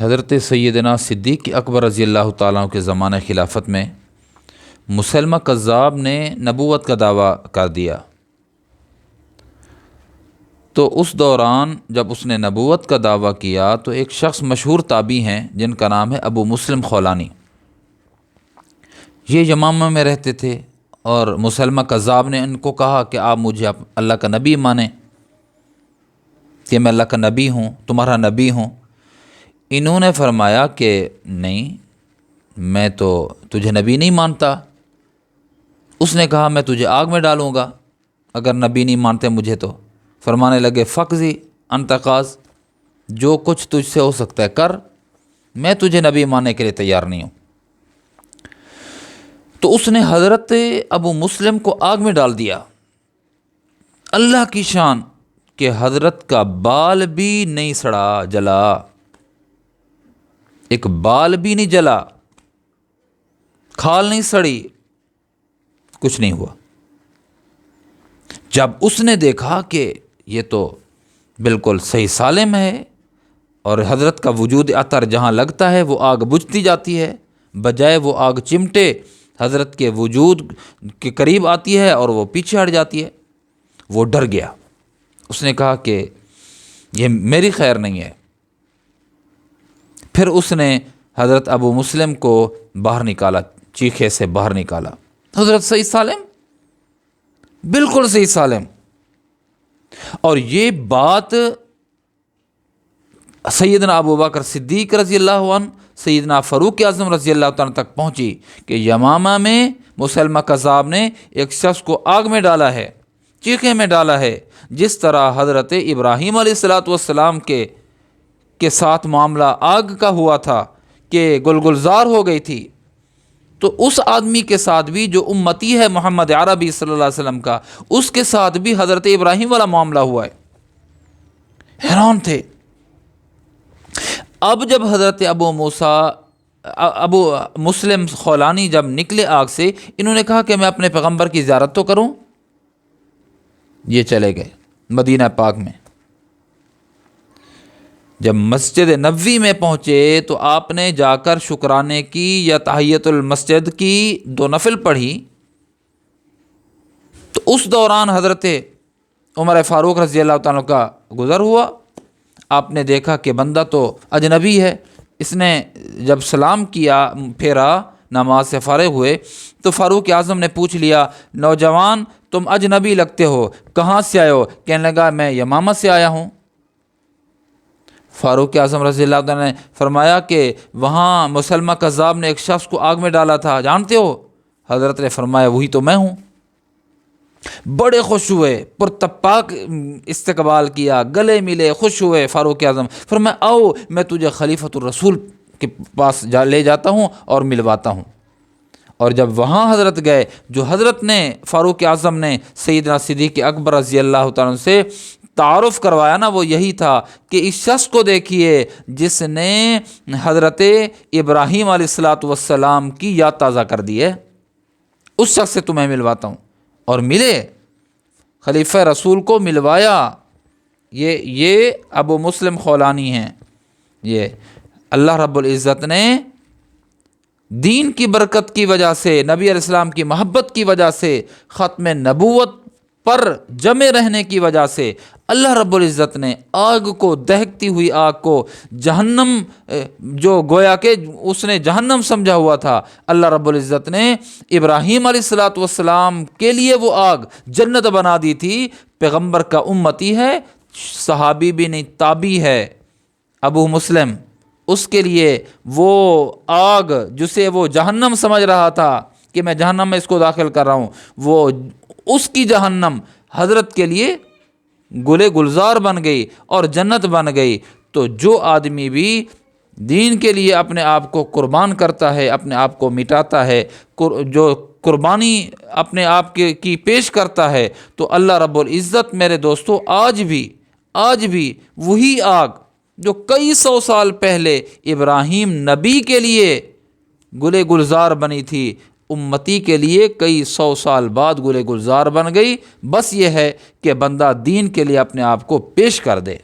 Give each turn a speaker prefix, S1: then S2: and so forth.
S1: حضرت سیدنا صدیق اکبر رضی اللہ تعالیٰ عنہ کے زمانہ خلافت میں مسلمہ کذاب نے نبوت کا دعویٰ کر دیا، تو اس دوران جب اس نے نبوت کا دعویٰ کیا تو ایک شخص مشہور تابعی ہیں جن کا نام ہے ابو مسلم خولانی۔ یہ یمامہ میں رہتے تھے اور مسلمہ کذاب نے ان کو کہا کہ آپ مجھے اللہ کا نبی مانیں، کہ میں اللہ کا نبی ہوں، تمہارا نبی ہوں۔ انہوں نے فرمایا کہ نہیں، میں تو تجھے نبی نہیں مانتا۔ اس نے کہا میں تجھے آگ میں ڈالوں گا اگر نبی نہیں مانتے مجھے تو۔ فرمانے لگے فقضی انتقاض، جو کچھ تجھ سے ہو سکتا ہے کر، میں تجھے نبی ماننے کے لیے تیار نہیں ہوں۔ تو اس نے حضرت ابو مسلم کو آگ میں ڈال دیا۔ اللہ کی شان کہ حضرت کا بال بھی نہیں سڑا، جلا، ایک بال بھی نہیں جلا، کھال نہیں سڑی، کچھ نہیں ہوا۔ جب اس نے دیکھا کہ یہ تو بالکل صحیح سالم ہے اور حضرت کا وجود اثر جہاں لگتا ہے وہ آگ بجھتی جاتی ہے، بجائے وہ آگ چمٹے حضرت کے وجود کے قریب آتی ہے اور وہ پیچھے ہٹ جاتی ہے، وہ ڈر گیا۔ اس نے کہا کہ یہ میری خیر نہیں ہے۔ پھر اس نے حضرت ابو مسلم کو باہر نکالا، چیخے سے باہر نکالا۔ حضرت صحیح سالم، بالکل صحیح سالم۔ اور یہ بات سیدنا ابو بکر صدیق رضی اللہ عنہ، سیدنا فاروق اعظم رضی اللہ تعالیٰ تک پہنچی کہ یمامہ میں مسلمہ کذاب نے ایک شخص کو آگ میں ڈالا ہے، چیخے میں ڈالا ہے، جس طرح حضرت ابراہیم علیہ السلام کے ساتھ معاملہ آگ کا ہوا تھا کہ گلزار ہو گئی تھی، تو اس آدمی کے ساتھ بھی جو امتی ہے محمد عربی صلی اللہ علیہ وسلم کا، اس کے ساتھ بھی حضرت ابراہیم والا معاملہ ہوا ہے۔ حیران تھے۔ اب جب حضرت ابو مسلم خولانی جب نکلے آگ سے، انہوں نے کہا کہ میں اپنے پیغمبر کی زیارت تو کروں۔ یہ چلے گئے مدینہ پاک میں۔ جب مسجد نبوی میں پہنچے تو آپ نے جا کر شکرانے کی یا تحیۃ المسجد کی 2 نفل پڑھی، تو اس دوران حضرت عمر فاروق رضی اللہ تعالیٰ کا گزر ہوا۔ آپ نے دیکھا کہ بندہ تو اجنبی ہے۔ اس نے جب سلام کیا، پھیرا، نماز سے فارغ ہوئے تو فاروق اعظم نے پوچھ لیا، نوجوان تم اجنبی لگتے ہو، کہاں سے آئے ہو؟ کہنے لگا میں یمامہ سے آیا ہوں۔ فاروق اعظم رضی اللہ عنہ نے فرمایا کہ وہاں مسلمہ کذاب نے ایک شخص کو آگ میں ڈالا تھا، جانتے ہو؟ حضرت نے فرمایا وہی تو میں ہوں۔ بڑے خوش ہوئے، پرتپاک استقبال کیا، گلے ملے، خوش ہوئے۔ فاروق اعظم فرمایا آؤ میں تجھے خلیفۃ الرسول کے پاس لے جاتا ہوں اور ملواتا ہوں۔ اور جب وہاں حضرت گئے، جو حضرت نے فاروق اعظم نے سیدنا صدیق اکبر رضی اللہ تعالیٰ سے تعارف کروایا نا، وہ یہی تھا کہ اس شخص کو دیکھیے جس نے حضرت ابراہیم علیہ السلام کی یاد تازہ کر دی ہے، اس شخص سے تمہیں ملواتا ہوں۔ اور ملے، خلیفہ رسول کو ملوایا۔ یہ ابو مسلم خولانی ہیں۔ یہ اللہ رب العزت نے دین کی برکت کی وجہ سے، نبی علیہ السلام کی محبت کی وجہ سے، ختم نبوت پر جمے رہنے کی وجہ سے اللہ رب العزت نے آگ کو، دہکتی ہوئی آگ کو، جہنم جو گویا کہ اس نے جہنم سمجھا ہوا تھا، اللہ رب العزت نے ابراہیم علیہ السلام کے لیے وہ آگ جنت بنا دی تھی۔ پیغمبر کا امتی ہے، صحابی بھی نہیں، تابعی ہے ابو مسلم، اس کے لیے وہ آگ جسے وہ جہنم سمجھ رہا تھا کہ میں جہنم میں اس کو داخل کر رہا ہوں، وہ اس کی جہنم حضرت کے لیے گلے گلزار بن گئی اور جنت بن گئی۔ تو جو آدمی بھی دین کے لیے اپنے آپ کو قربان کرتا ہے، اپنے آپ کو مٹاتا ہے، جو قربانی اپنے آپ کی پیش کرتا ہے، تو اللہ رب العزت میرے دوستو آج بھی وہی آگ جو کئی 100 سال پہلے ابراہیم نبی کے لیے گلے گلزار بنی تھی، امتی کے لیے کئی 100 سال بعد گلے گلزار بن گئی۔ بس یہ ہے کہ بندہ دین کے لیے اپنے آپ کو پیش کر دے۔